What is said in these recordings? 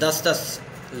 10-10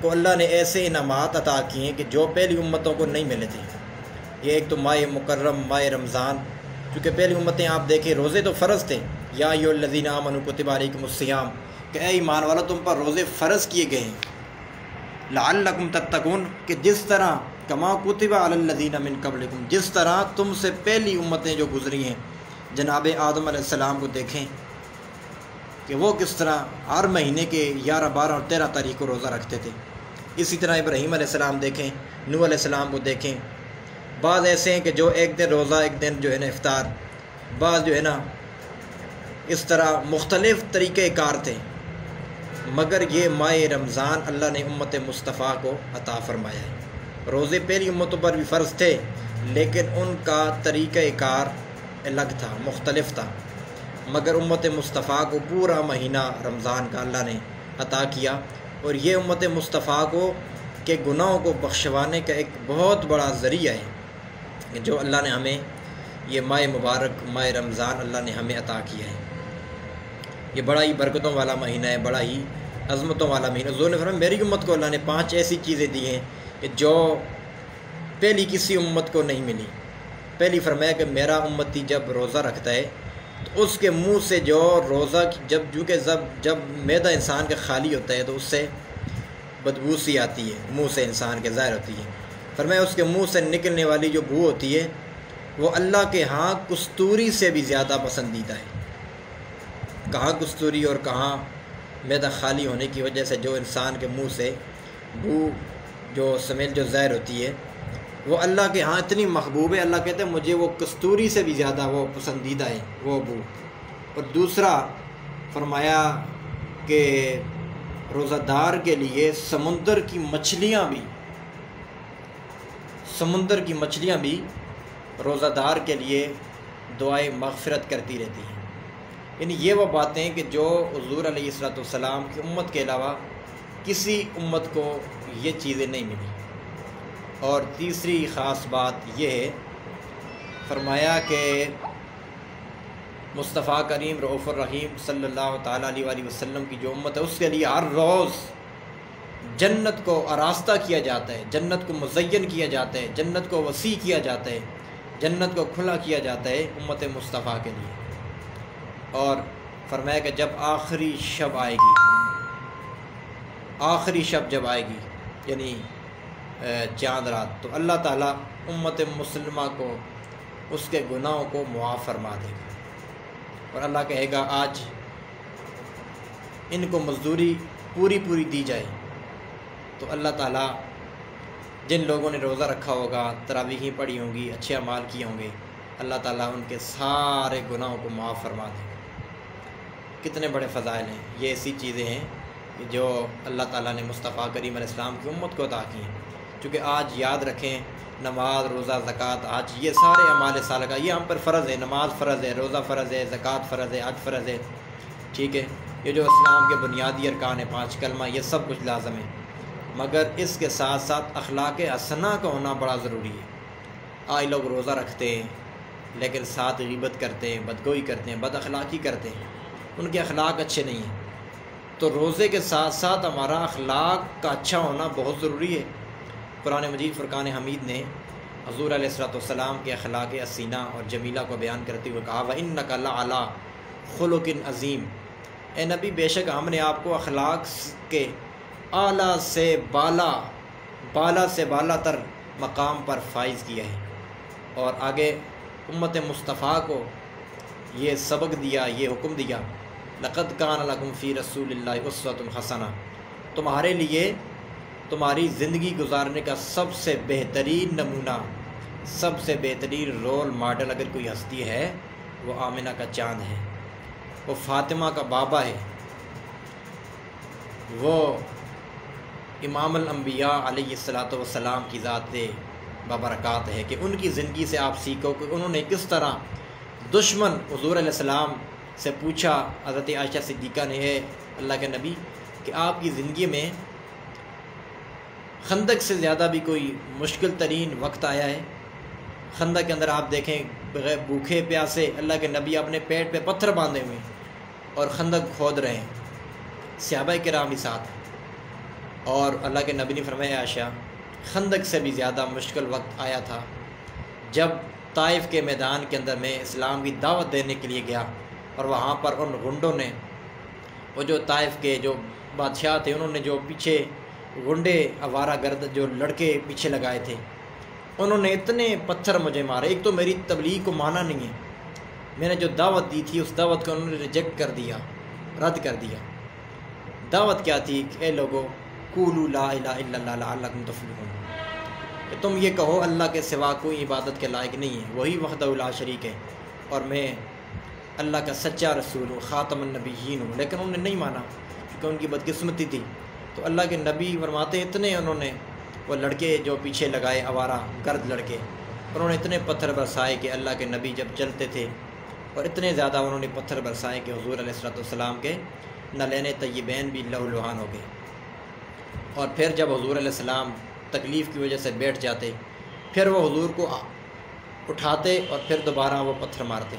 کو اللہ نے ایسے انعامات عطا کیے ہیں کہ جو پہلی امتوں کو نہیں ملے تھے۔ یہ ایک تو ماہ مکرم ماہ رمضان، چونکہ پہلی امتیں آپ دیکھیں روزے تو فرض تھے، یا ایھا الذین آمنوا کتب علیکم الصیام، کہ اے ایمان والا تم پر روزے فرض کیے گئے ہیں، لعلکم تتقون، کہ جس طرح کما کتب علی الذین من قبلکم، جس طرح تم سے پہلی امتیں جو گزری ہیں، جناب آدم علیہ السلام کو دیکھیں کہ وہ کس طرح ہر مہینے کے 11، 12 اور 13 تاریخ کو روزہ رکھتے تھے۔ اسی طرح ابراہیم علیہ السلام دیکھیں، نوح علیہ السلام کو دیکھیں، بعض ایسے ہیں کہ جو ایک دن روزہ، ایک دن جو ہے نا افطار، بعض جو ہے نا اس طرح مختلف طریقۂ کار تھے، مگر یہ ماہ رمضان اللہ نے امت مصطفیٰ کو عطا فرمایا ہے۔ روزے پہلی امتوں پر بھی فرض تھے، لیکن ان کا طریقۂ کار الگ تھا، مختلف تھا، مگر امت مصطفیٰ کو پورا مہینہ رمضان کا اللہ نے عطا کیا، اور یہ امت مصطفیٰ کو کے گناہوں کو بخشوانے کا ایک بہت بڑا ذریعہ ہے جو اللہ نے ہمیں یہ ماہ مبارک ماہ رمضان اللہ نے ہمیں عطا کیا ہے۔ یہ بڑا ہی برکتوں والا مہینہ ہے، بڑا ہی عظمتوں والا مہینہ۔ حضور نے فرمایا میری امت کو اللہ نے 5 ایسی چیزیں دی ہیں کہ جو پہلی کسی امت کو نہیں ملی۔ پہلی فرمایا کہ میرا امتی جب روزہ رکھتا ہے تو اس کے منہ سے جو روزہ جب معدہ انسان کا خالی ہوتا ہے تو اس سے بدبو سی آتی ہے، منہ سے انسان کے ظاہر ہوتی ہے۔ فرمایا اس کے منہ سے نکلنے والی جو بو ہوتی ہے وہ اللہ کے ہاں کستوری سے بھی زیادہ پسندیدہ ہے۔ کہاں کستوری اور کہاں معدہ خالی ہونے کی وجہ سے جو انسان کے منہ سے بو جو سمیل جو ظاہر ہوتی ہے وہ اللہ کے ہاں اتنی محبوب ہے، اللہ کہتے ہیں مجھے وہ کستوری سے بھی زیادہ وہ پسندیدہ ہے وہ بو۔ اور دوسرا فرمایا کہ روزہ دار کے لیے سمندر کی مچھلیاں بھی روزہ دار کے لیے دعائے مغفرت کرتی رہتی ہیں۔ یعنی یہ وہ باتیں کہ جو حضور علیہ السلام کی امت کے علاوہ کسی امت کو یہ چیزیں نہیں ملی۔ اور تیسری خاص بات یہ ہے، فرمایا کہ مصطفیٰ کریم رؤوف الرحیم صلی اللہ تعالیٰ علیہ وآلہ وسلم کی جو امت ہے اس کے لیے ہر روز جنت کو آراستہ کیا جاتا ہے، جنت کو مزین کیا جاتا ہے، جنت کو وسیع کیا جاتا ہے، جنت کو کھلا کیا جاتا ہے امت مصطفیٰ کے لیے۔ اور فرمایا کہ جب آخری شب آئے گی یعنی چاند رات، تو اللہ تعالیٰ امت مسلمہ کو اس کے گناہوں کو معاف فرما دے گا، اور اللہ کہے گا آج ان کو مزدوری پوری دی جائے۔ تو اللہ تعالیٰ جن لوگوں نے روزہ رکھا ہوگا، تراویحیں پڑھی ہوں گی، اچھے اعمال کیے ہوں گے، اللہ تعالیٰ ان کے سارے گناہوں کو معاف فرما دے گا۔ کتنے بڑے فضائل ہیں، یہ ایسی چیزیں ہیں جو اللہ تعالیٰ نے مصطفیٰ کریم علیہ السلام کی امت کو عطا کی ہیں۔ چونکہ آج یاد رکھیں نماز، روزہ، زکوٰۃ، حج، یہ سارے اعمال صالحہ کا یہ ہم پر فرض ہے۔ نماز فرض ہے، روزہ فرض ہے، زکوٰۃ فرض ہے، حج فرض ہے، ٹھیک ہے، یہ جو اسلام کے بنیادی ارکان ہیں 5 کلمہ، یہ سب کچھ لازم ہے، مگر اس کے ساتھ ساتھ اخلاق حسنہ کا ہونا بڑا ضروری ہے۔ آج لوگ روزہ رکھتے ہیں لیکن ساتھ غیبت کرتے ہیں، بدگوئی کرتے ہیں، بد اخلاقی کرتے ہیں، ان کے اخلاق اچھے نہیں ہیں۔ تو روزے کے ساتھ ساتھ ہمارا اخلاق کا اچھا ہونا بہت ضروری ہے۔ قرآن مجید فرقان حمید نے حضور علیہ السلام کے اخلاق حسینہ اور جمیلہ کو بیان کرتے ہوئے کہا وَإِنَّكَ لَعَلَىٰ خُلُقٍ عظیم، اے نبی بے شک ہم نے آپ کو اخلاق کے اعلیٰ سے بالا تر مقام پر فائز کیا ہے۔ اور آگے امت مصطفیٰ کو یہ سبق دیا، یہ حکم دیا لَقَدْ كَانَ لَكُمْ فِي رَسُولِ اللَّهِ أُسْوَةٌ حَسَنَةٌ، تمہارے لیے تمہاری زندگی گزارنے کا سب سے بہترین نمونہ، سب سے بہترین رول ماڈل اگر کوئی ہستی ہے وہ آمنہ کا چاند ہے، وہ فاطمہ کا بابا ہے، وہ امام الانبیاء علیہ السلام کی ذات بابرکات ہے کہ ان کی زندگی سے آپ سیکھو کہ انہوں نے کس طرح دشمن حضور علیہ السلام سے پوچھا، حضرت عائشہ صدیقہ نے، ہے اللہ کے نبی کہ آپ کی زندگی میں خندق سے زیادہ بھی کوئی مشکل ترین وقت آیا ہے؟ خندق کے اندر آپ دیکھیں بغیر بھوکے پیاسے اللہ کے نبی اپنے پیٹ پہ پتھر باندھے ہوئے ہیں اور خندق کھود رہے ہیں، صحابہ کرام بھی ساتھ ہیں۔ اور اللہ کے نبی نے فرمایا عائشہ خندق سے بھی زیادہ مشکل وقت آیا تھا جب طائف کے میدان کے اندر میں اسلام کی دعوت دینے کے لیے گیا، اور وہاں پر ان غنڈوں نے، وہ جو طائف کے جو بادشاہ تھے، انہوں نے جو پیچھے غنڈے آوارہ گرد جو لڑکے پیچھے لگائے تھے، انہوں نے اتنے پتھر مجھے مارے۔ ایک تو میری تبلیغ کو مانا نہیں ہے، میں نے جو دعوت دی تھی اس دعوت کو انہوں نے ریجیکٹ کر دیا، رد کر دیا۔ دعوت کیا تھی کہ اے لوگو قولوا لا الہ الا اللہ لعلکم تفلحون، کہ تم یہ کہو اللہ کے سوا کوئی عبادت کے لائق نہیں ہے، وہی وحدہ لا شریک ہے، اور میں اللہ کا سچا رسول ہوں، خاتم النبیین ہوں۔ لیکن انہوں نے نہیں مانا کیونکہ ان کی بدقسمتی تھی۔ تو اللہ کے نبی فرماتے اتنے انہوں نے وہ لڑکے جو پیچھے لگائے آوارہ گرد لڑکے، انہوں نے اتنے پتھر برسائے کہ اللہ کے نبی جب چلتے تھے، اور اتنے زیادہ انہوں نے پتھر برسائے کہ حضور علیہ السلام کے نالین طیبین بھی لہو لہان ہو گئے۔ اور پھر جب حضور علیہ السلام تکلیف کی وجہ سے بیٹھ جاتے، پھر وہ حضور کو اٹھاتے اور پھر دوبارہ وہ پتھر مارتے۔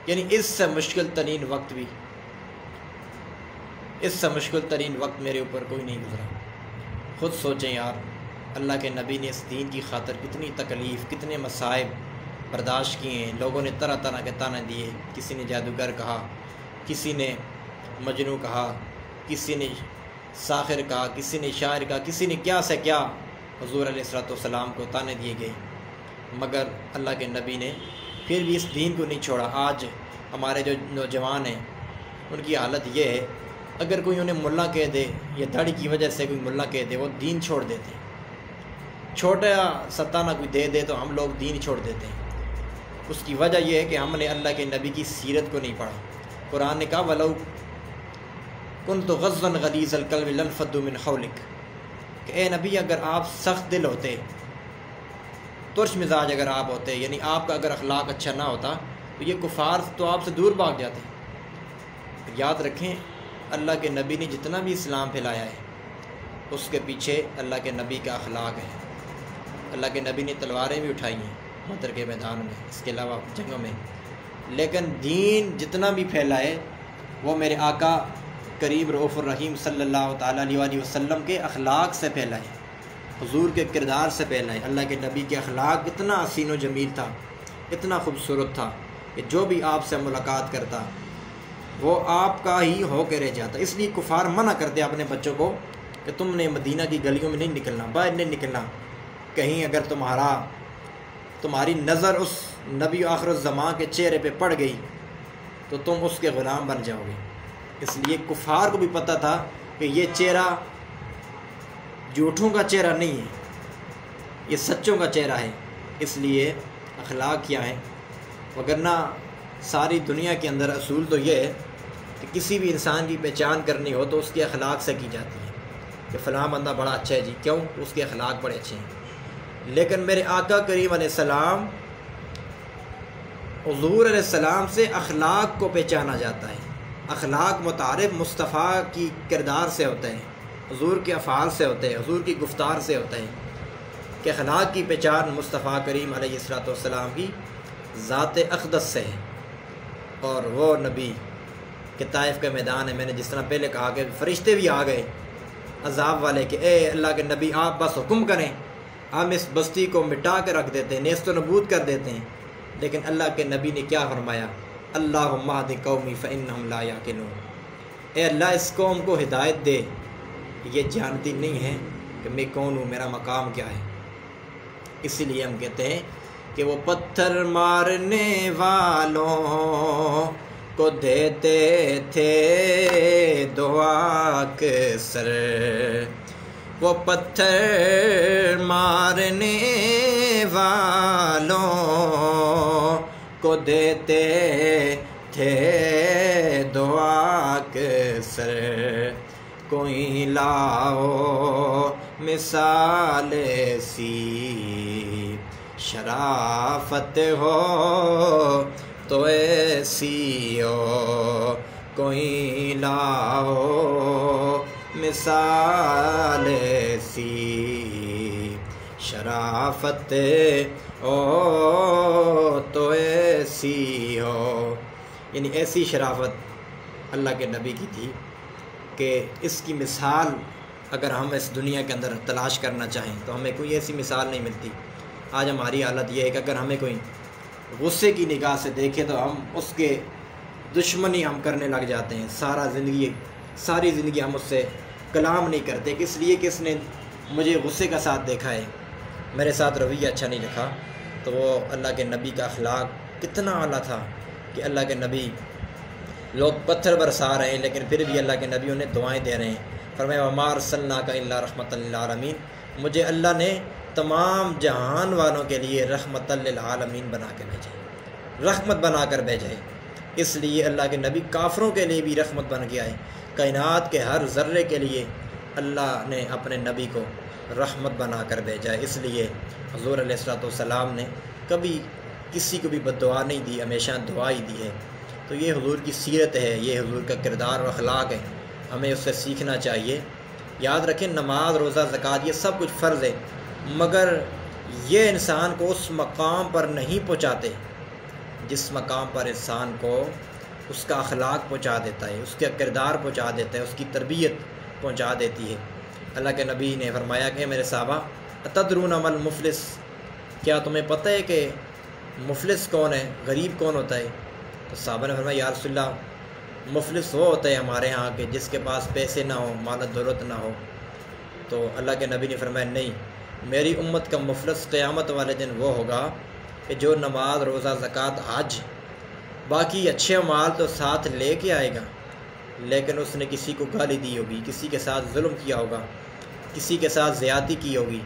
یعنی اس سے مشکل ترین وقت بھی، اس سے مشکل ترین وقت میرے اوپر کوئی نہیں گزرا۔ خود سوچیں یار، اللہ کے نبی نے اس دین کی خاطر کتنی تکلیف، کتنے مصائب برداشت کیے ہیں۔ لوگوں نے طرح طرح کے طعنے دیے، کسی نے جادوگر کہا، کسی نے مجنوں کہا، کسی نے ساحر کہا، کسی نے شاعر کہا، کسی نے کیا سے کیا حضور علیہ السلام کو طعنے دیے گئے، مگر اللہ کے نبی نے پھر بھی اس دین کو نہیں چھوڑا۔ آج ہمارے جو نوجوان ہیں ان کی حالت یہ ہے، اگر کوئی انہیں ملا کہہ دے یا داڑھی کی وجہ سے کوئی ملا کہہ دے، وہ دین چھوڑ دیتے ہیں۔ چھوٹا ستانہ کوئی دے دے تو ہم لوگ دین چھوڑ دیتے ہیں۔ اس کی وجہ یہ ہے کہ ہم نے اللہ کے نبی کی سیرت کو نہیں پڑھا۔ قرآن نے کہا وَلَوْ كُنْتُ غَضًّا غَلِيظَ الْقَلْبِ لَانفَضُّوا مِنْ حَوْلِكَ، کہ اے نبی اگر آپ سخت دل ہوتے، ترش مزاج اگر آپ ہوتے، یعنی آپ کا اگر اخلاق اچھا نہ ہوتا تو یہ کفار تو آپ سے دور بھاگ جاتے۔ یاد رکھیں، اللہ کے نبی نے جتنا بھی اسلام پھیلایا ہے اس کے پیچھے اللہ کے نبی کا اخلاق ہے۔ اللہ کے نبی نے تلواریں بھی اٹھائی ہیں بدر کے میدان میں، اس کے علاوہ جنگوں میں، لیکن دین جتنا بھی پھیلا ہے وہ میرے آقا کریم رؤوف الرحیم صلی اللہ تعالیٰ علیہ وسلم کے اخلاق سے پھیلا ہے، حضور کے کردار سے پھیلا ہے۔ اللہ کے نبی کے اخلاق اتنا حسین و جمیل تھا، اتنا خوبصورت تھا کہ جو بھی آپ سے ملاقات کرتا وہ آپ کا ہی ہو کے رہ جاتا۔ اس لیے کفار منع کرتے اپنے بچوں کو کہ تم نے مدینہ کی گلیوں میں نہیں نکلنا، باہر نہیں نکلنا، کہیں اگر تمہاری نظر اس نبی آخر الزمان کے چہرے پہ پڑ گئی تو تم اس کے غلام بن جاؤ گے۔ اس لیے کفار کو بھی پتہ تھا کہ یہ چہرہ جھوٹوں کا چہرہ نہیں ہے، یہ سچوں کا چہرہ ہے۔ اس لیے اخلاق کیا ہے، وگرنہ ساری دنیا کے اندر اصول تو یہ ہے کہ کسی بھی انسان کی پہچان کرنی ہو تو اس کے اخلاق سے کی جاتی ہے، کہ فلاں بندہ بڑا اچھا ہے جی، کیوں؟ اس کے اخلاق بڑے اچھے ہیں۔ لیکن میرے آقا کریم علیہ السلام، حضور علیہ السلام سے اخلاق کو پہچانا جاتا ہے۔ اخلاق متعارف مصطفیٰ کی کردار سے ہوتا ہے، حضور کے افعال سے ہوتے ہیں، حضور کی گفتار سے ہوتا ہے، کہ اخلاق کی پہچان مصطفیٰ کریم علیہ السلام کی ذات اقدس سے ہے۔ اور وہ نبی کہ طائف کا میدان ہے، میں نے جس طرح پہلے کہا کہ فرشتے بھی آ گئے عذاب والے کہ اے اللہ کے نبی آپ بس حکم کریں، ہم اس بستی کو مٹا کے رکھ دیتے ہیں، نیست و نبود کر دیتے ہیں۔ لیکن اللہ کے نبی نے کیا فرمایا؟ اللہم اہد قومی فانہم لا یعقلون، اے اللہ اس قوم کو ہدایت دے، یہ جانتی نہیں ہے کہ میں کون ہوں، میرا مقام کیا ہے۔ اسی لیے ہم کہتے ہیں کہ وہ پتھر مارنے والوں کو دیتے تھے دعا اکثر، وہ پتھر مارنے والوں کو دیتے تھے دعا اکثر، کوئی لاؤ مثال سی شرافت ہو تو ایسی ہو، کوئی لاؤ مثال سی شرافت ہو تو ایسی ہو۔ یعنی ایسی شرافت اللہ کے نبی کی تھی کہ اس کی مثال اگر ہم اس دنیا کے اندر تلاش کرنا چاہیں تو ہمیں کوئی ایسی مثال نہیں ملتی۔ آج ہماری حالت یہ ہے کہ اگر ہمیں کوئی غصے کی نگاہ سے دیکھے تو ہم اس کے دشمنی ہم کرنے لگ جاتے ہیں، ساری زندگی ہم اس سے کلام نہیں کرتے، اس لیے کہ اس نے مجھے غصے کا ساتھ دیکھا ہے، میرے ساتھ رویہ اچھا نہیں رکھا۔ تو وہ اللہ کے نبی کا اخلاق کتنا اعلیٰ تھا کہ اللہ کے نبی، لوگ پتھر برسا رہے ہیں لیکن پھر بھی اللہ کے نبی انہیں دعائیں دے رہے ہیں۔ فرمایا وما ارسلناک الا رحمۃ للعالمین، مجھے اللہ نے تمام جہان والوں کے لیے رحمت للعالمین بنا کے بھیجے، رحمت بنا کر بھیجے۔ اس لیے اللہ کے نبی کافروں کے لیے بھی رحمت بن کے آئے، کائنات کے ہر ذرے کے لیے اللہ نے اپنے نبی کو رحمت بنا کر بھیجا ہے۔ اس لیے حضور علیہ الصلوۃ والسلام نے کبھی کسی کو بھی بد دعا نہیں دی، ہمیشہ دعا ہی دی ہے۔ تو یہ حضور کی سیرت ہے، یہ حضور کا کردار اور اخلاق ہے، ہمیں اس سے سیکھنا چاہیے۔ یاد رکھیں نماز، روزہ، زکوٰۃ یہ سب کچھ فرض ہے، مگر یہ انسان کو اس مقام پر نہیں پہنچاتے جس مقام پر انسان کو اس کا اخلاق پہنچا دیتا ہے، اس کا کردار پہنچا دیتا ہے، اس کی تربیت پہنچا دیتی ہے۔ اللہ کے نبی نے فرمایا کہ میرے صحابہ اتدرون ما المفلس، کیا تمہیں پتہ ہے کہ مفلس کون ہے، غریب کون ہوتا ہے؟ تو صحابہ نے فرمایا یا رسول اللہ، مفلس وہ ہوتا ہے ہمارے ہاں کہ جس کے پاس پیسے نہ ہو، مال و دولت نہ ہو۔ تو اللہ کے نبی نے فرمایا نہیں، میری امت کا مفلس قیامت والے دن وہ ہوگا کہ جو نماز، روزہ، زکوٰۃ، حج، باقی اچھے مال تو ساتھ لے کے آئے گا، لیکن اس نے کسی کو گالی دی ہوگی، کسی کے ساتھ ظلم کیا ہوگا، کسی کے ساتھ زیادتی کی ہوگی۔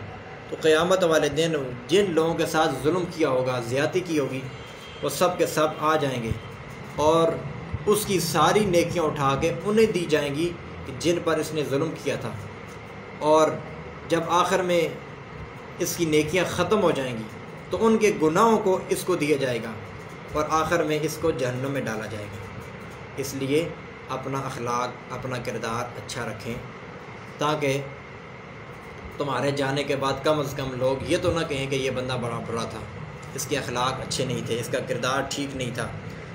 تو قیامت والے دن جن لوگوں کے ساتھ ظلم کیا ہوگا، زیادتی کی ہوگی، وہ سب کے سب آ جائیں گے اور اس کی ساری نیکیاں اٹھا کے انہیں دی جائیں گی جن پر اس نے ظلم کیا تھا، اور جب آخر میں اس کی نیکیاں ختم ہو جائیں گی تو ان کے گناہوں کو اس کو دیا جائے گا اور آخر میں اس کو جہنم میں ڈالا جائے گا۔ اس لیے اپنا اخلاق، اپنا کردار اچھا رکھیں تاکہ تمہارے جانے کے بعد کم از کم لوگ یہ تو نہ کہیں کہ یہ بندہ بڑا برا تھا، اس کے اخلاق اچھے نہیں تھے، اس کا کردار ٹھیک نہیں تھا،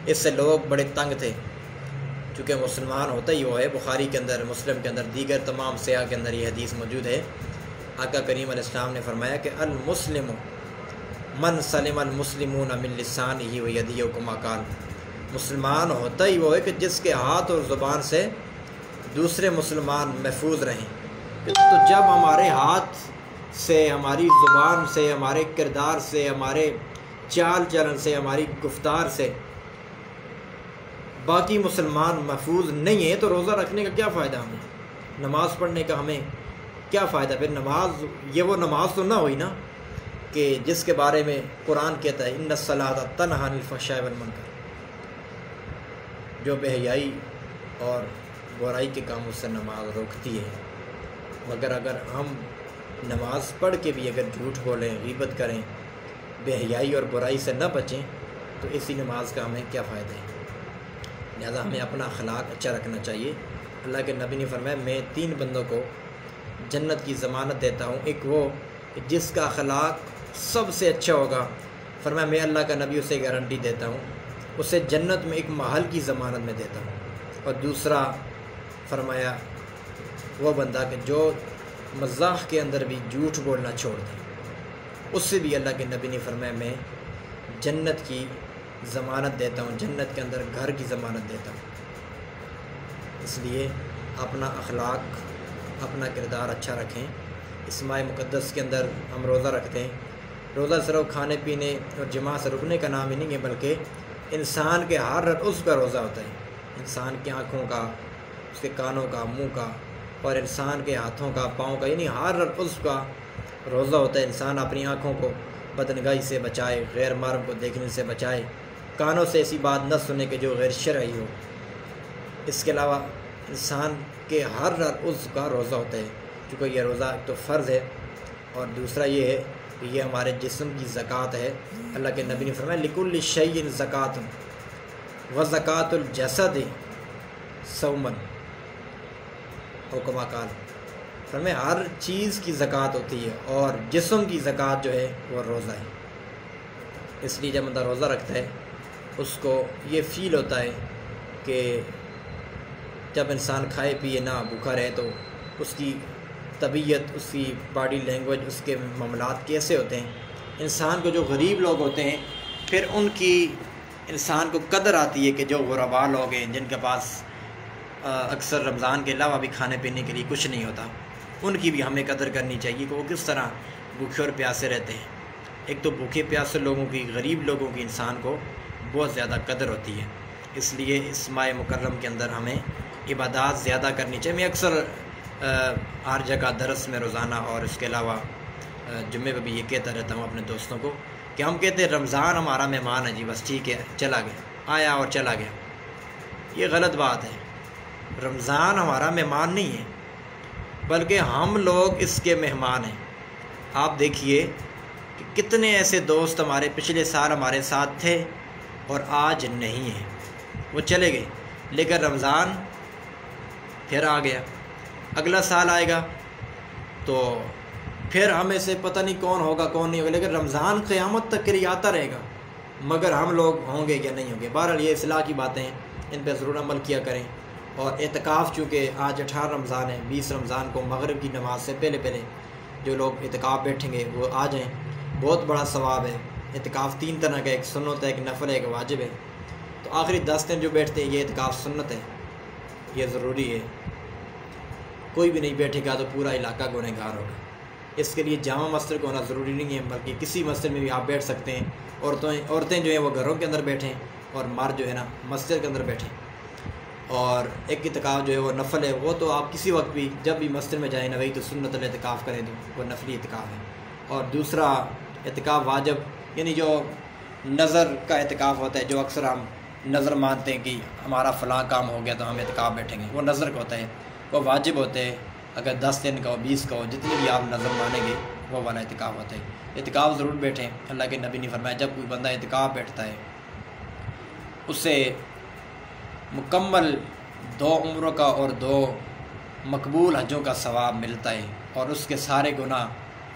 اس سے لوگ بڑے تنگ تھے۔ چونکہ مسلمان ہوتا ہی وہ ہے، بخاری کے اندر، مسلم کے اندر، دیگر تمام سیاح کے اندر یہ حدیث موجود ہے۔ آقا کریم علیہ السلام نے فرمایا کہ المسلم من سلم المسلمون من لسانہ و یدہ کما قال، مسلمان ہوتا ہی وہ ہے کہ جس کے ہاتھ اور زبان سے دوسرے مسلمان محفوظ رہیں۔ تو جب ہمارے ہاتھ سے، ہماری زبان سے، ہمارے کردار سے، ہمارے چال چلن سے، ہماری گفتار سے باقی مسلمان محفوظ نہیں ہیں تو روزہ رکھنے کا کیا فائدہ ہمیں، نماز پڑھنے کا ہمیں کیا فائدہ؟ پھر نماز، یہ وہ نماز تو نہ ہوئی نا کہ جس کے بارے میں قرآن کہتا ہے ان الصلاۃ تنہی عن الفحشاء والمنکر، جو بے حیائی اور برائی کے کاموں سے نماز روکتی ہے۔ مگر اگر ہم نماز پڑھ کے بھی اگر جھوٹ بولیں، غیبت کریں، بے حیائی اور برائی سے نہ بچیں تو اسی نماز کا ہمیں کیا فائدہ ہے؟ لہذا ہمیں اپنا اخلاق اچھا رکھنا چاہیے۔ اللہ کے نبی نے فرمایا میں 3 بندوں کو جنت کی ضمانت دیتا ہوں، ایک وہ کہ جس کا اخلاق سب سے اچھا ہوگا، فرمایا میں اللہ کا نبی اسے گارنٹی دیتا ہوں، اسے جنت میں ایک محل کی ضمانت میں دیتا ہوں۔ اور دوسرا فرمایا وہ بندہ کہ جو مزاح کے اندر بھی جھوٹ بولنا چھوڑ دے، اس سے بھی اللہ کے نبی نے فرمایا میں جنت کی ضمانت دیتا ہوں، جنت کے اندر گھر کی ضمانت دیتا ہوں۔ اس لیے اپنا اخلاق، اپنا کردار اچھا رکھیں۔ اس ماہ مقدس کے اندر ہم روزہ رکھتے ہیں، روزہ صرف کھانے پینے اور جماع سے رکنے کا نام ہی نہیں ہے، بلکہ انسان کے ہر عضو کا روزہ ہوتا ہے، انسان کی آنکھوں کا، اس کے کانوں کا، منہ کا، اور انسان کے ہاتھوں کا، پاؤں کا، یعنی ہر عضو کا روزہ ہوتا ہے۔ انسان اپنی آنکھوں کو بدنگاہی سے بچائے، غیر محرم کو دیکھنے سے بچائے، کانوں سے ایسی بات نہ سنے کہ جو غیر شرعی ہو۔ اس کے علاوہ انسان کے ہر عضو کا روزہ ہوتا ہے، چونکہ یہ روزہ ایک تو فرض ہے اور دوسرا یہ ہے کہ یہ ہمارے جسم کی زکوٰۃ ہے۔ اللہ کے نبی نے فرمایا لکل شیء زکوٰۃ وزکوٰۃ الجسد صومن او کما قال، فرمایا ہر چیز کی زکوٰۃ ہوتی ہے اور جسم کی زکوٰۃ جو ہے وہ روزہ ہے۔ اس لیے جب بندہ روزہ رکھتا ہے اس کو یہ فیل ہوتا ہے کہ جب انسان کھائے پیے نہ بھوکا رہے تو اس کی طبیعت، اس کی باڈی لینگویج، اس کے معاملات کیسے ہوتے ہیں، انسان کو جو غریب لوگ ہوتے ہیں پھر ان کی انسان کو قدر آتی ہے کہ جو غرباء لوگ ہیں جن کے پاس اکثر رمضان کے علاوہ بھی کھانے پینے کے لیے کچھ نہیں ہوتا، ان کی بھی ہمیں قدر کرنی چاہیے کہ وہ کس طرح بھوکے اور پیاسے رہتے ہیں۔ ایک تو بھوکے پیاسے لوگوں کی، غریب لوگوں کی انسان کو بہت زیادہ قدر ہوتی ہے، اس لیے اس ماہ مکرم کے اندر ہمیں عبادات زیادہ کرنی چاہیے۔ میں اکثر ہر جگہ درس میں روزانہ اور اس کے علاوہ جمعے پہ بھی یہ کہتا رہتا ہوں اپنے دوستوں کو کہ ہم کہتے ہیں رمضان ہمارا مہمان ہے جی، بس ٹھیک ہے چلا گیا، آیا اور چلا گیا۔ یہ غلط بات ہے، رمضان ہمارا مہمان نہیں ہے بلکہ ہم لوگ اس کے مہمان ہیں۔ آپ دیکھیے کہ کتنے ایسے دوست ہمارے پچھلے سال ہمارے ساتھ تھے اور آج نہیں ہیں، وہ چلے گئے، لیکن رمضان پھر آ گیا، اگلا سال آئے گا تو پھر ہمیں سے پتہ نہیں کون ہوگا کون نہیں ہوگا، لیکن رمضان قیامت تک کے لیے آتا رہے گا، مگر ہم لوگ ہوں گے یا نہیں ہوں گے۔ بہرحال یہ اصلاح کی باتیں ہیں، ان پہ ضرور عمل کیا کریں۔ اور اعتکاف چونکہ آج 18 رمضان ہے، 20 رمضان کو مغرب کی نماز سے پہلے جو لوگ اعتکاف بیٹھیں گے وہ آ جائیں، بہت بڑا ثواب ہے۔ اعتکاف 3 طرح کا، ایک سنت ہے، ایک نفل ہے، ایک واجب ہے۔ تو آخری 10 دن جو بیٹھتے ہیں یہ اعتکاف سنت ہے، یہ ضروری ہے۔ کوئی بھی نہیں بیٹھے گا تو پورا علاقہ گنہگار ہوگا۔ اس کے لیے جامع مسجد کو ہونا ضروری نہیں ہے، بلکہ کسی مسجد میں بھی آپ بیٹھ سکتے ہیں۔ عورتیں جو ہیں وہ گھروں کے اندر بیٹھیں اور مرد جو ہے نا مسجد کے اندر بیٹھیں۔ اور ایک اعتکاف جو ہے وہ نفل ہے، وہ تو آپ کسی وقت بھی جب بھی مسجد میں جائیں نوئی تو سنت الاعتکاف کریں تو وہ نفلی اعتکاف ہے۔ اور دوسرا اعتکاف واجب، یعنی جو نظر کا اعتکاف ہوتا ہے، جو اکثر ہم نظر مانتے ہیں کہ ہمارا فلاں کام ہو گیا تو ہم اعتکاف بیٹھیں گے، وہ نظر کا ہوتا ہے، وہ واجب ہوتے ہیں۔ اگر 10 دن کا ہو، 20 کا ہو، جتنی بھی آپ نظر مانیں گے وہ والا اعتکاف ہوتا ہے۔ اعتکاف ضرور بیٹھیں، اللہ کے نبی نے فرمایا جب کوئی بندہ اعتکاف بیٹھتا ہے اسے مکمل 2 عمروں کا اور 2 مقبول حجوں کا ثواب ملتا ہے، اور اس کے سارے گناہ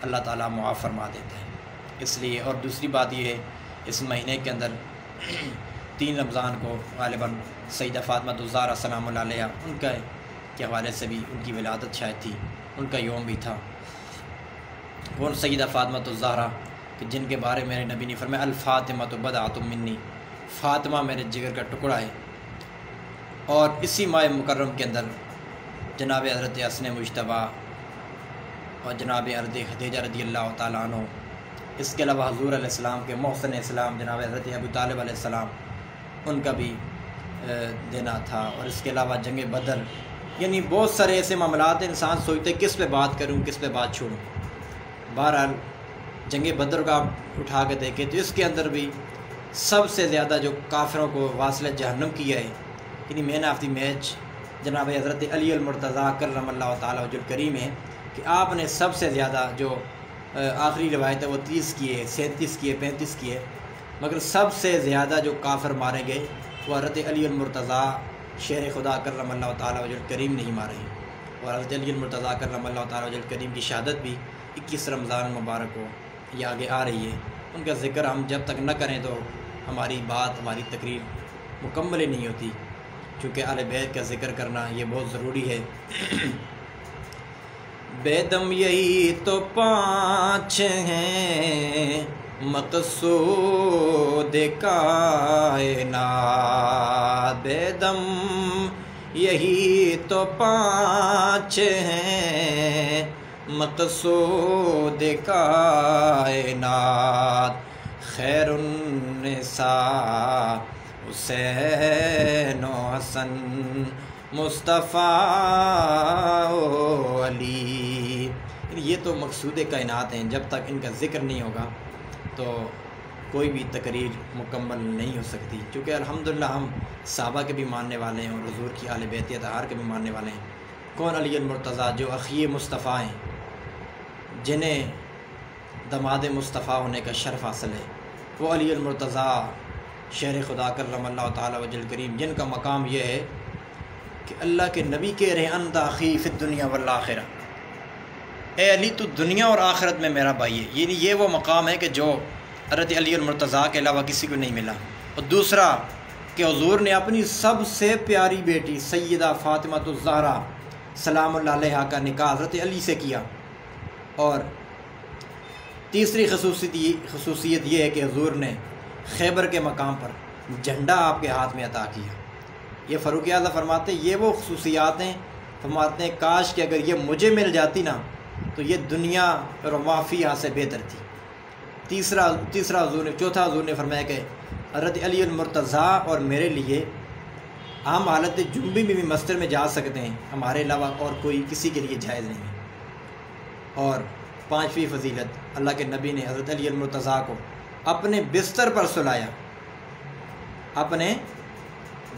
اللہ تعالیٰ معاف فرما دیتا ہے۔ اس لیے، اور دوسری بات یہ ہے اس مہینے کے اندر 3 رمضان کو غالباً سیدہ فاطمہ الزہرا سلام اللہ علیہا ان کے حوالے سے بھی ان کی ولادت شاید تھی، ان کا یوم بھی تھا۔ وہ سیدہ فاطمہ الزہرا کہ جن کے بارے میں میرے نبی نے فرمایا الفاطمہ بضعۃ منی، فاطمہ میرے جگر کا ٹکڑا ہے۔ اور اسی ماہ مکرم کے اندر جناب حضرت حسن مجتبیٰ اور جناب حضرت خدیجہ رضی اللہ تعالیٰ عنہ، اس کے علاوہ حضور علیہ السلام کے محسن اسلام جناب حضرت ابو طالب علیہ السلام، ان کا بھی دینا تھا۔ اور اس کے علاوہ جنگ بدر، یعنی بہت سارے ایسے معاملات ہیں، انسان سوچتے کس پہ بات کروں کس پہ بات چھوڑوں۔ بہرحال جنگ بدر کا آپ اٹھا کے دیکھیں تو اس کے اندر بھی سب سے زیادہ جو کافروں کو واصل جہنم کیا ہے، یعنی مین آف دی میچ جناب حضرت علی المرتضیٰ کرم اللہ تعالیٰ وجہ الکریم ہے کہ آپ نے سب سے زیادہ جو آخری روایت ہے وہ 30 کیے، 37 کیے، 35 کیے، مگر سب سے زیادہ جو کافر مارے گئے وہ حضرت علی المرتضیٰ شیر خدا کرم اللہ تعالیٰ وجہ الکریم نہیں مارے ہیں۔ اور حضرت علی المرتضیٰ کرم اللہ تعالیٰ وجہ الکریم کی شہادت بھی 21 رمضان مبارک کو یہ آگے آ رہی ہے۔ ان کا ذکر ہم جب تک نہ کریں تو ہماری بات، ہماری تقریر مکمل ہی نہیں ہوتی، چونکہ اہل بیت کا ذکر کرنا یہ بہت ضروری ہے۔ بیدم یہی تو 5 ہیں مقصود کائنات، بیدم یہی تو 5 ہیں مقصود کائنات، خیر النساء حسین و حسن مصطفیٰ و علی، یہ تو مقصود کائنات ہیں۔ جب تک ان کا ذکر نہیں ہوگا تو کوئی بھی تقریر مکمل نہیں ہو سکتی، چونکہ الحمدللہ ہم صحابہ کے بھی ماننے والے ہیں اور حضور کی اہل بیت اطہار کے بھی ماننے والے ہیں۔ کون علی المرتضیٰ جو اخی مصطفیٰ ہیں، جنہیں دماد مصطفیٰ ہونے کا شرف حاصل ہے، وہ علی المرتضیٰ شہر خدا کرم اللہ تعالیٰ وجہ الکریم، جن کا مقام یہ ہے کہ اللہ کے نبی کہہ رہے ہیں انت اخی فی الدنیا والآخرہ، اے علی تو دنیا اور آخرت میں میرا بھائی ہے۔ یعنی یہ وہ مقام ہے کہ جو حضرت علی المرتضیٰ کے علاوہ کسی کو نہیں ملا۔ اور دوسرا کہ حضور نے اپنی سب سے پیاری بیٹی سیدہ فاطمہ الزہرا سلام اللہ علیہ کا نکاح حضرت علی سے کیا۔ اور تیسری خصوصیت یہ ہے کہ حضور نے خیبر کے مقام پر جھنڈا آپ کے ہاتھ میں عطا کیا۔ یہ فاروق اعظم فرماتے ہیں یہ وہ خصوصیات ہیں، فرماتے ہیں کاش کہ اگر یہ مجھے مل جاتی نا تو یہ دنیا اور ما فیہا سے بہتر تھی۔ چوتھا حضور نے فرمایا کہ حضرت علی المرتضیٰ اور میرے لیے ہم حالت جنبی میں بھی مسجد میں جا سکتے ہیں، ہمارے علاوہ اور کوئی کسی کے لیے جائز نہیں ہے۔ اور پانچویں فضیلت، اللہ کے نبی نے حضرت علی المرتضیٰ کو اپنے بستر پر سلایا، اپنے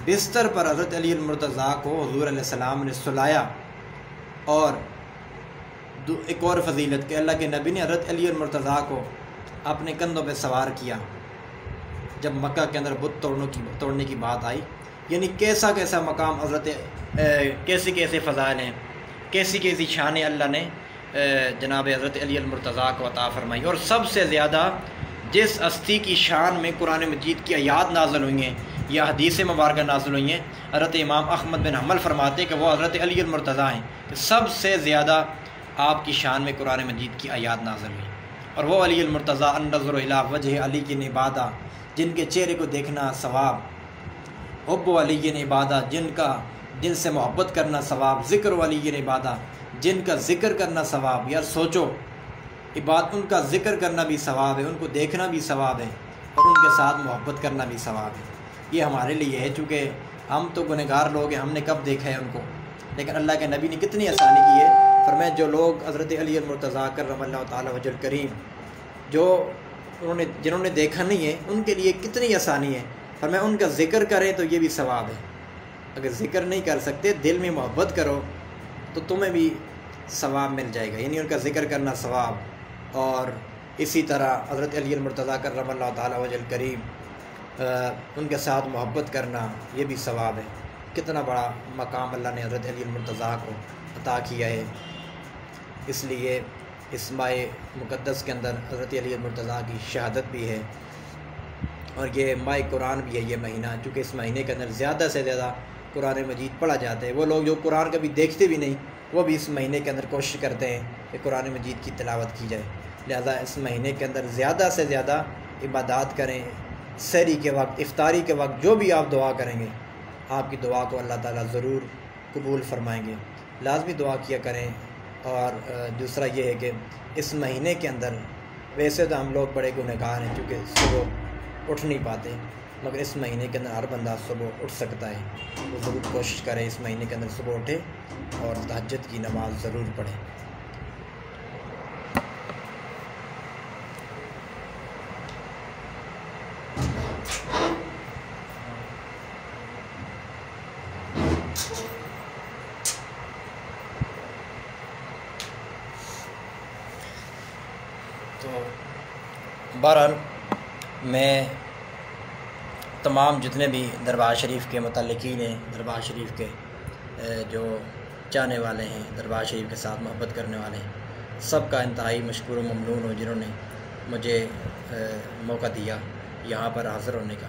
بستر پر حضرت علی المرتضیٰ کو حضور علیہ السلام نے سلایا۔ اور ایک اور فضیلت کہ اللہ کے نبی نے حضرت علی المرتضیٰ کو اپنے کندھوں پہ سوار کیا جب مکہ کے اندر بت توڑنے کی بات آئی۔ یعنی کیسا کیسا مقام حضرت کیسے کیسے فضائل ہیں، کیسی کیسی شانیں اللہ نے جناب حضرت علی المرتضیٰ کو عطا فرمائی۔ اور سب سے زیادہ جس ہستی کی شان میں قرآن مجید کی آیات نازل ہوئی ہیں یا حدیث مبارکہ نازل ہوئی ہیں، حضرت امام احمد بن حنبل فرماتے کہ وہ حضرت علی المرتضیٰ ہیں کہ سب سے زیادہ آپ کی شان میں قرآن مجید کی آیات نازل ہوئی۔ اور وہ علی المرتضیٰ النظر الی وجہ علی کی عبادہ، جن کے چہرے کو دیکھنا ثواب، حب علی کی عبادہ، جن سے محبت کرنا ثواب، ذکر علی کی عبادہ، جن کا ذکر کرنا ثواب۔ یار سوچو، عبادت ان کا ذکر کرنا بھی ثواب ہے، ان کو دیکھنا بھی ثواب ہے، اور ان کے ساتھ محبت کرنا بھی ثواب ہے۔ یہ ہمارے لیے ہے، چونکہ ہم تو گنہگار لوگ ہیں، ہم نے کب دیکھا ہے ان کو، لیکن اللہ کے نبی نے کتنی آسانی کی ہے۔ فرمایا جو لوگ حضرت علی المرتضیٰ کرم اللہ تعالی وجہ الکریم جنہوں نے دیکھا نہیں ہے ان کے لیے کتنی آسانی ہے۔ فرمایا ان کا ذکر کریں تو یہ بھی ثواب ہے، اگر ذکر نہیں کر سکتے دل میں محبت کرو تو تمہیں بھی ثواب مل جائے گا، یعنی ان کا ذکر کرنا ثواب۔ اور اسی طرح حضرت علی المرتضیٰ کرم اللہ تعالی وجہ الکریم ان کے ساتھ محبت کرنا یہ بھی ثواب ہے۔ کتنا بڑا مقام اللہ نے حضرت علی المرتضیٰ کو عطا کیا ہے۔ اس لیے اس ماہ مقدس کے اندر حضرت علی المرتضیٰ کی شہادت بھی ہے، اور یہ ماہ قرآن بھی ہے یہ مہینہ، چونکہ اس مہینے کے اندر زیادہ سے زیادہ قرآن مجید پڑھا جاتا ہے۔ وہ لوگ جو قرآن کبھی دیکھتے بھی نہیں وہ بھی اس مہینے کے اندر کوشش کرتے ہیں کہ قرآن مجید کی تلاوت کی جائے، لہذا اس مہینے کے اندر زیادہ سے زیادہ عبادات کریں۔ سحری کے وقت، افطاری کے وقت جو بھی آپ دعا کریں گے آپ کی دعا کو اللہ تعالیٰ ضرور قبول فرمائیں گے، لازمی دعا کیا کریں۔ اور دوسرا یہ ہے کہ اس مہینے کے اندر ویسے تو ہم لوگ بڑے گنہگار ہیں کیونکہ صبح اٹھ نہیں پاتے، مگر اس مہینے کے اندر ہر بندہ صبح اٹھ سکتا ہے، وہ ضرور کوشش کرے اس مہینے کے اندر صبح اٹھے اور تہجد کی نماز ضرور پڑھے۔ تو بہرحال میں تمام جتنے بھی دربار شریف کے متعلقین ہیں، دربار شریف کے جو چاہنے والے ہیں، دربار شریف کے ساتھ محبت کرنے والے ہیں، سب کا انتہائی مشکور و ممنون ہوں جنہوں نے مجھے موقع دیا یہاں پر حاضر ہونے کا،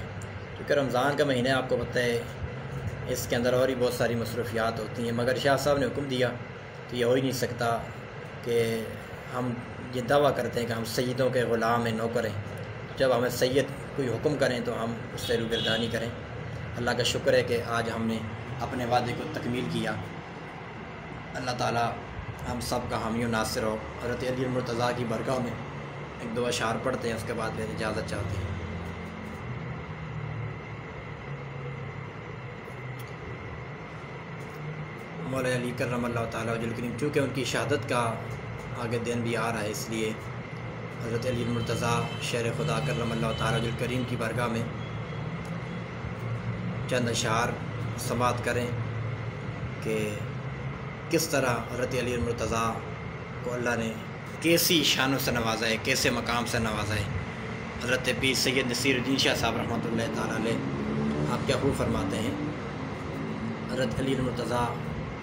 کیونکہ رمضان کا مہینہ آپ کو پتہ ہے اس کے اندر اور ہی بہت ساری مصروفیات ہوتی ہیں، مگر شاہ صاحب نے حکم دیا تو یہ ہو ہی نہیں سکتا کہ ہم یہ دعویٰ کرتے ہیں کہ ہم سیدوں کے غلام ہیں، نوکر ہیں۔ جب ہمیں سید کوئی حکم کریں تو ہم اس سے روگردانی کریں۔ اللہ کا شکر ہے کہ آج ہم نے اپنے وعدے کو تکمیل کیا۔ اللہ تعالیٰ ہم سب کا حامی و ناصر ہو۔ حضرت علی المرتضیٰ کی برگاہ میں ایک دو اشعار پڑھتے ہیں، اس کے بعد پھر اجازت چاہتے ہیں۔ مولا علی کرم اللہ تعالیٰ وجہ الکریم، چونکہ ان کی شہادت کا آگے دن بھی آ رہا ہے، اس لیے حضرت علی المرتضیٰ شیر خدا کرم اللہ تعالیٰ وجہ الکریم کی برگاہ میں چند اشعار سماعت کریں کہ کس طرح حضرت علی المرتضیٰ کو اللہ نے کیسی شانوں سے نوازا ہے، کیسے مقام سے نوازا ہے۔ حضرت پیر سید نصیر الدین شاہ صاحب رحمۃ اللہ تعالیٰ علیہ آپ کیا خوب فرماتے ہیں، حضرت علی المرتضیٰ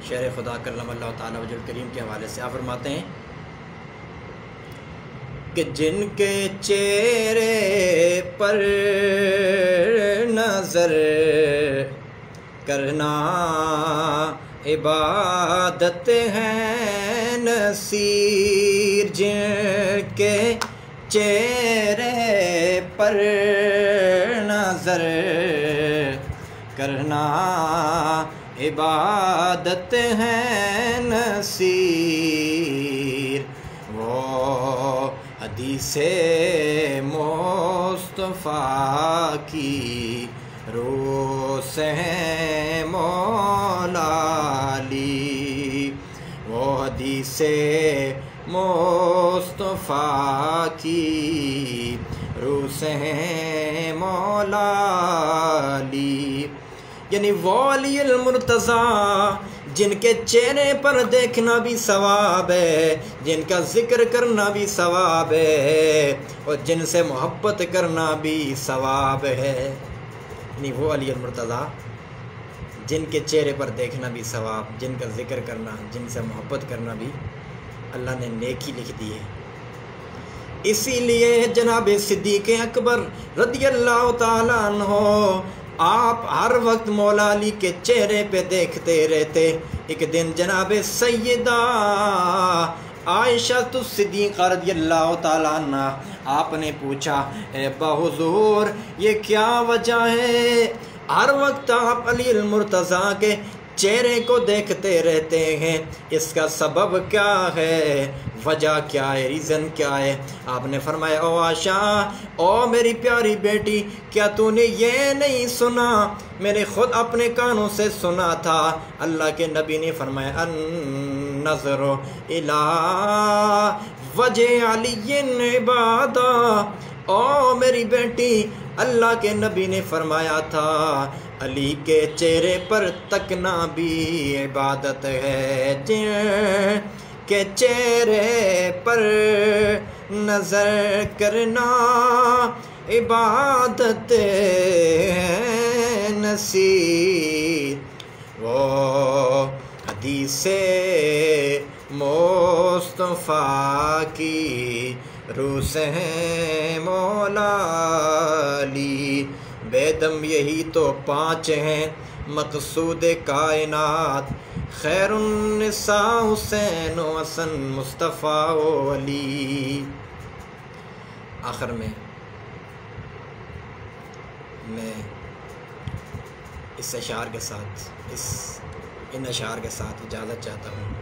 شیر خدا کرم اللہ تعالیٰ وجہ الکریم کے حوالے سے آپ فرماتے ہیں کہ جن کے چہرے پر نظر کرنا عبادت ہے نصیر جن کے چہرے پر نظر کرنا عبادت ہے نصیر وہ حدیث مصطفیٰ کی روح سے مولا علی وہ حدیث مصطفیٰ کی روح سے مولا علی یعنی وہ علی المرتضیٰ جن کے چہرے پر دیکھنا بھی ثواب ہے، جن کا ذکر کرنا بھی ثواب ہے، اور جن سے محبت کرنا بھی ثواب ہے. یعنی وہ علی المرتضیٰ جن کے چہرے پر دیکھنا بھی ثواب، جن کا ذکر کرنا، جن سے محبت کرنا بھی اللہ نے نیکی لکھ دی ہے. اسی لیے جناب صدیق اکبر رضی اللہ تعالیٰ عنہ آپ ہر وقت مولا علی کے چہرے پہ دیکھتے رہتے. ایک دن جناب سیدہ عائشہ الصدیقہ رضی اللہ تعالیٰ عنہ آپ نے پوچھا، اے ابا حضور یہ کیا وجہ ہے ہر وقت آپ علی المرتضیٰ کے چہرے کو دیکھتے رہتے ہیں، اس کا سبب کیا ہے، وجہ کیا ہے، ریزن کیا ہے؟ آپ نے فرمایا، او عائشہ، او میری پیاری بیٹی، کیا تو نے یہ نہیں سنا؟ میں نے خود اپنے کانوں سے سنا تھا. اللہ کے نبی نے فرمایا، النظر الی وجہ علی عبادہ. او میری بیٹی، اللہ کے نبی نے فرمایا تھا علی کے چہرے پر تکنا بھی عبادت ہے، جن کے چہرے پر نظر کرنا عبادت ہے نصیر. وہ حدیث مصطفیٰ کی روح سے مولا علی. بیدم یہی تو 5 ہیں مقصود کائنات، خیر النساء حسین و حسن مصطفیٰ و علی. آخر میں اس اشعار کے ساتھ ان اشعار کے ساتھ اجازت چاہتا ہوں.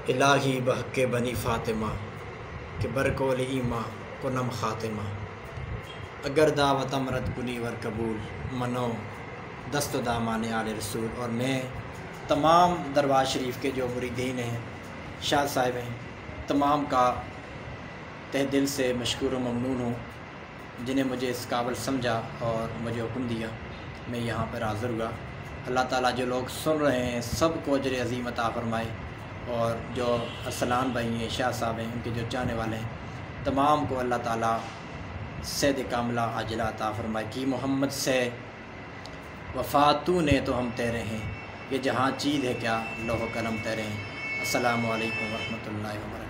الہی بحق بنی فاطمہ کہ برکول ایماں کنم خاتمہ، اگر دعوت امرت کنی ور قبول منو دست و دامان آل رسول. اور میں تمام دربار شریف کے جو مریدین ہیں، شاہ صاحب ہیں، تمام کا تہ دل سے مشکور و ممنون ہوں جنہیں مجھے اس قابل سمجھا اور مجھے حکم دیا. میں یہاں پر حاضر ہوا. اللہ تعالیٰ جو لوگ سن رہے ہیں سب کو اجر عظیم عطا فرمائے، اور جو ارسلان بھائی ہیں، شاہ صاحب ہیں، ان کے جو چاہنے والے ہیں، تمام کو اللہ تعالیٰ سید کاملہ عاجلہ عطا فرمائے. کہ محمد سے وفاتو نے تو ہم تیرے ہیں، یہ جہاں چیز ہے کیا لوح و قلم تیرے ہیں. السلام علیکم ورحمۃ اللہ وبرکاتہ.